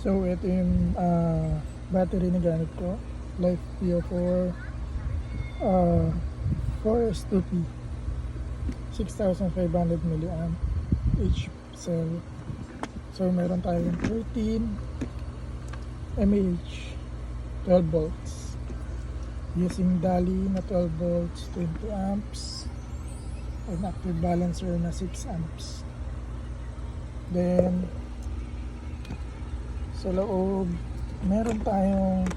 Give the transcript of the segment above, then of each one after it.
So ito yung battery na gamit ko, Life PO4 4S2P 6500 mAh H cell. So meron tayong 13 mAh 12 volts using DALI na 12 volts 20 amps and active balancer na 6 amps. Then sa loob meron tayong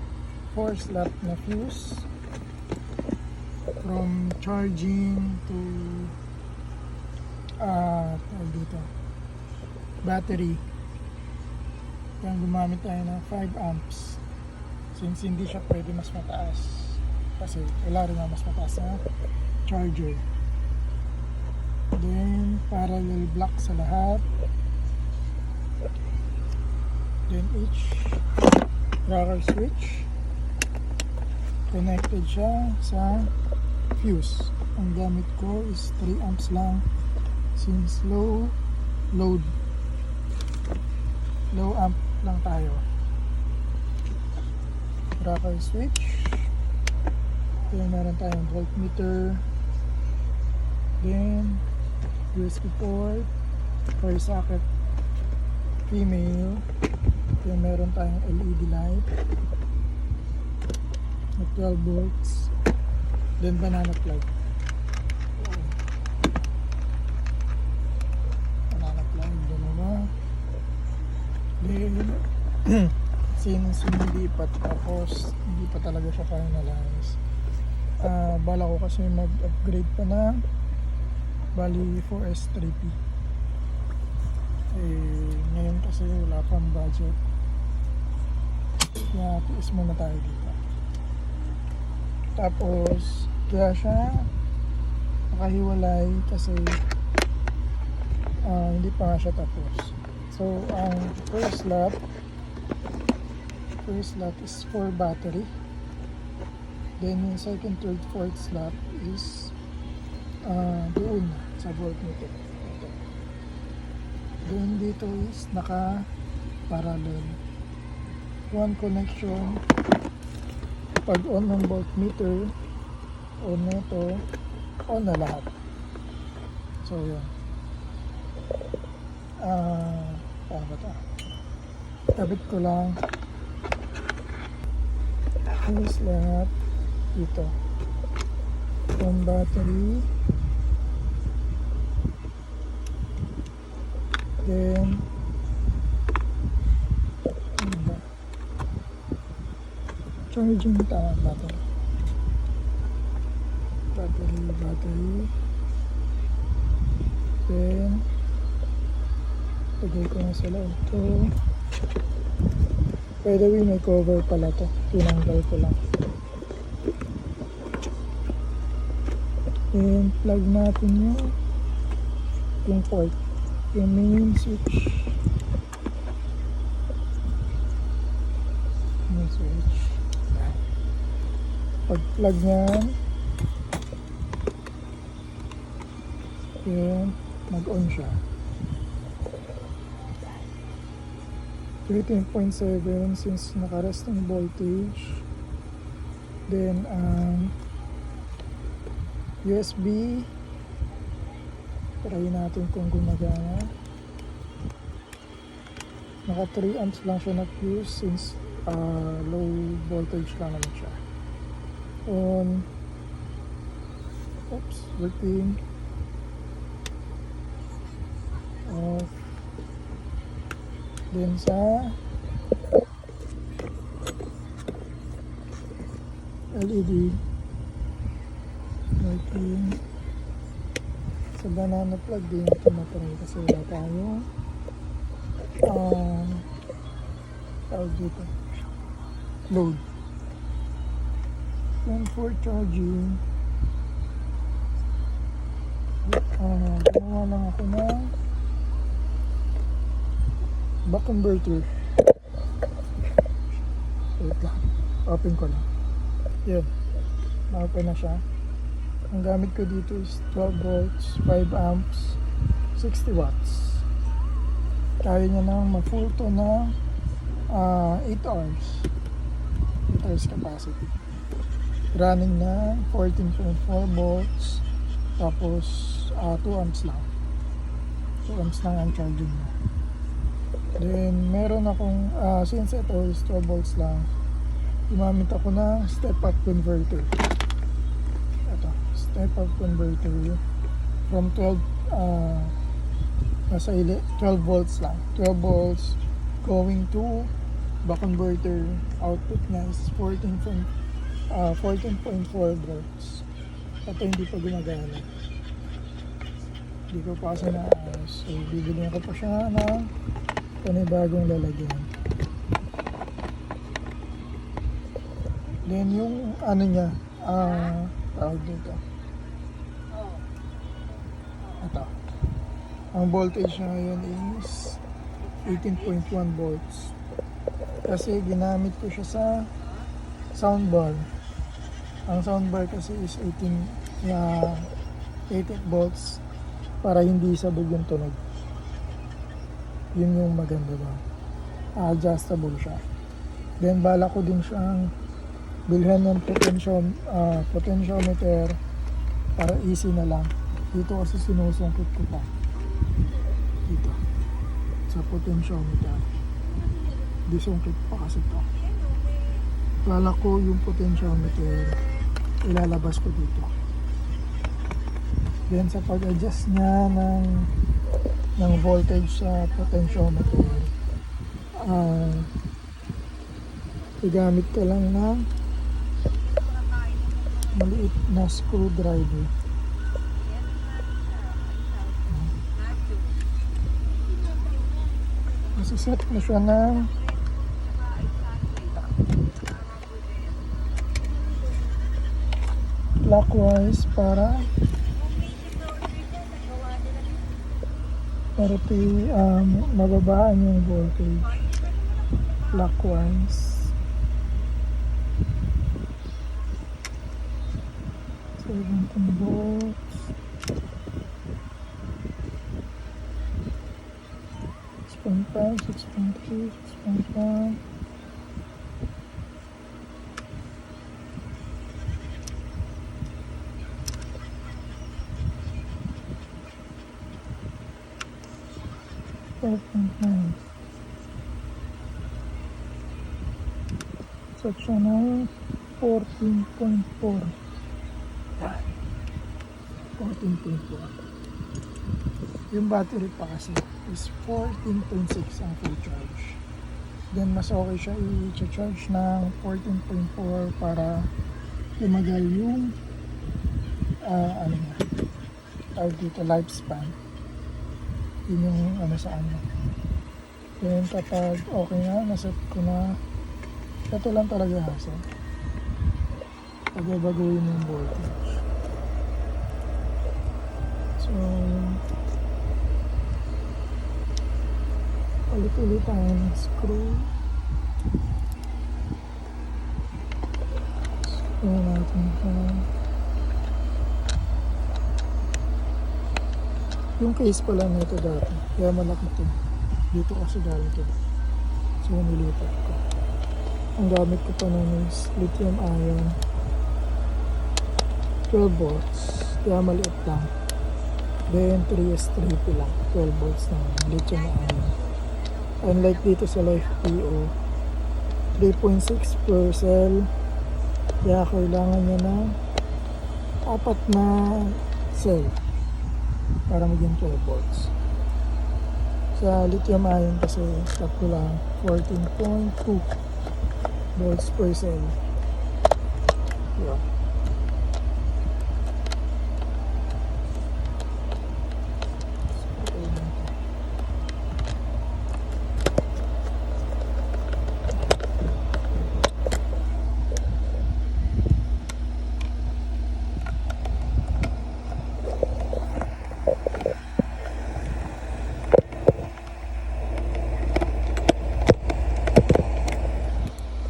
4 slot na fuse from charging to dito battery. Kaya gumamit tayo ng 5 amps since hindi siya pwede mas mataas kasi wala rin na mas mataas na charger. Then parallel block sa lahat. Then each rocker switch connected siya sa fuse. Ang gamit ko is 3 amps lang since low amp lang tayo. Rocker switch. Then meron tayong voltmeter. Then USB port for socket female. Then meron tayong LED light at 12 volts. Then banana plug. Banana plug, dalawa. Then since hindi pa talaga siya finalize, bala ko kasi mag-upgrade pa na bali 4S3P. Ngayon kasi wala pang budget, kaya tiis muna tayo dito. Tapos kaya siya nakahiwalay kasi hindi pa nga siya tapos. So ang first slot is for battery. Then yung second, third, fourth slot is doon sa voltmeter. Ito. Then dito is naka parallel. One connection pag on ng voltmeter, on na ito, on na lahat. So yun. Paano ba ito? Tabit ko lang is lahat dito. From battery, then charging battery, then lagay ko na sa loob to. By the way, may cover pala to, tinanggal ko lang. And plug natin yung port, yung main switch. Pag plug nyan, yun, mag-on siya. 13.7 since naka-resting voltage. Then USB, try natin kung gumagana. Naka 3 amps lang siya na fuse since low voltage lang naman siya. On, working, off. Then sa LED working. Sa banana plug din ito matry kasi wala tayo tawag dito load. Then for charging, gumawa lang ako ng back converter. Wait lang, open ko lang. Yun, na-open na siya. Ang gamit ko dito is 12 volts, 5 amps, 60 watts. Kaya niya nang ma-full to na 8 hours. 8 hours capacity. Running na 14.4 volts. Tapos 2 amps lang. 2 amps lang ang charging niya. Then meron akong, since ito is 12 volts lang, gumamit ako ng step up converter. Ito, step up converter from 12 nasa 12 volts lang. 12 volts going to back converter, output niya is 14.4 volts. Ito hindi pa gumagana. Hindi ko pa kasi naayos. So bibili ko pa siya ng panibagong lalagyan. Then yung ano niya, tawag dito. Ito. Ang voltage niya ngayon is 18.1 volts. Kasi ginamit ko siya sa soundbar. Ang soundbar kasi is 18 volts para hindi sabog yung tunog. Yun yung maganda ba. Adjustable siya. Then bala ko din siyang bilhan ng potentiometer para easy na lang. Dito kasi sinusungkit ko pa. Dito. Sa potentiometer. Disungkit pa kasi to. Bala ko yung potentiometer ilalabas ko dito. Then sa pag-adjust niya ng voltage sa potentiometer, igamit ka lang ng maliit na screwdriver. Nasiset mo siya ng clockwise para mababaan yung voltage. Clockwise. 17 volts. 6.5, 6.3, 6.1. Section ng 14.4. 14.4. Yung battery pa kasi is 14.6 ang full charge. Then mas okay siya i-charge ng 14.4 para tumagal yung ano nga, tawag dito, lifespan. Yun yung ano sa ano. Then kapag okay na, naset ko na, ito lang talaga hasa. Pagbabaguhin yung voltage. So, ulit-ulit tayo ng screw. Screw natin ito. Yung case pala nito dati, kaya malaki ito. Dito kasi galing ito. So, nilipat ko. Ang gamit ko pa nun is lithium ion 12 volts. Kaya maliit lang. Then 3S3P lang. 12 volts na lithium ion. Unlike dito sa Life PO, 3.6 per cell. Kaya kailangan niya ng 4 na cell para maging 12 volts. Sa lithium ion kasi sakto lang 14.2 volts per cell. Yeah.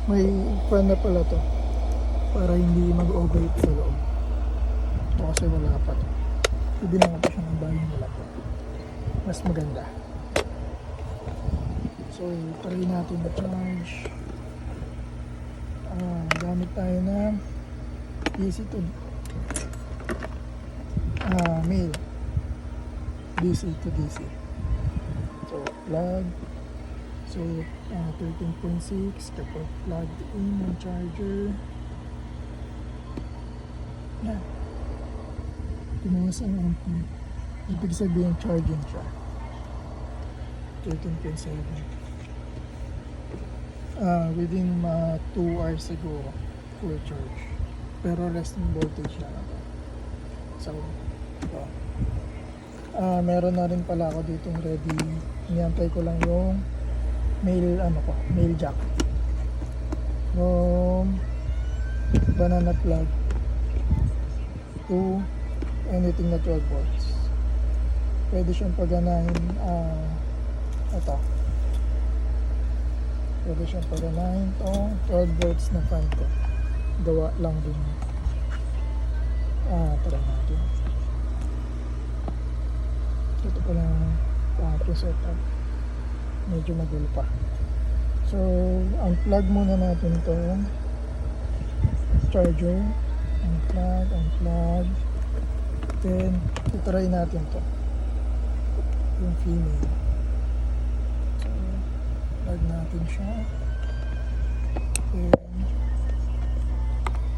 May fan na pala to para hindi mag-overheat sa loob. Ito kasi wala pa to. Ibinangan pa siya ng bahay nila to. Mas maganda. So, try natin na-charge. Gamit tayo ng DC to mail. DC to DC. So, plug. So, 13.6 kapag plugged in ng charger. Yan. Tumawas ang ampere. Ibig sabihin charging siya. 13.7. Within 2 hours siguro, full charge. Pero resting voltage na ito. So, ito. Meron na rin pala ako ditong ready. Iniyantay ko lang yung mail jack. Yung banana plug to anything na 12 volts. Pwede siyang paganahin ito. Pwede siyang paganahin itong 12 volts na fan ko. Gawa lang din. Try natin. Ito pala yung setup. Medyo magulo pa. So, unplug muna natin itong charger. Unplug. Then, itry natin to. Yung female. So, plug natin siya. Then,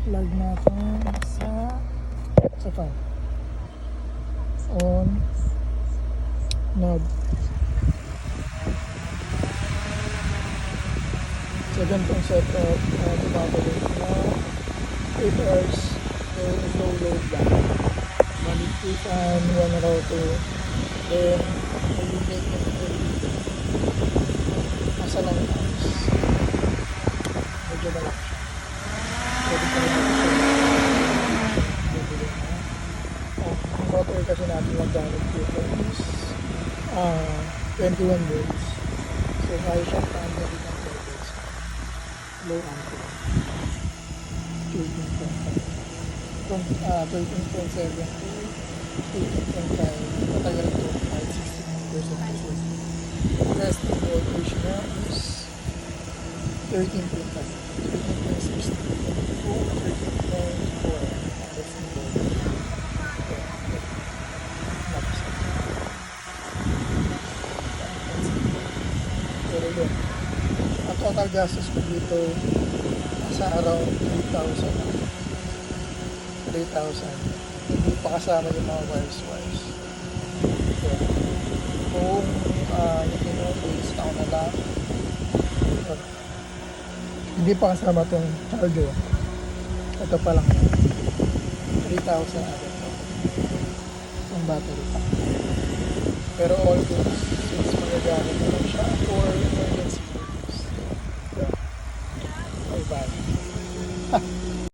plug natin sa fan. On. Knob. So, ganitong setup. Bumabalik na 8 hours. So, low load lang. 1 fan, 1 router. Then, mag-make na ito. Nasa lang hours. Medyo malaki siya. Pwede pa rin natin siya. Ang motor kasi natin mag-gamit dito is 21 volts. So, kaya siya paano din ang volts. Low ampere. 13.7 to 18.5. Matagal ito. Kahit 61%. Resting voltage na is 13.5. 13.6 to 13.4. Resting voltage. Pero yun. Ang total gastos ko dito nasa around 3,000. Hindi pa kasama yung mga wires. So, kung yung pinong-base ako na lang, hindi pa kasama itong charger. Ito pa lang 3,000 agad yung battery pa. Pero all goods, since magagamit na lang siya for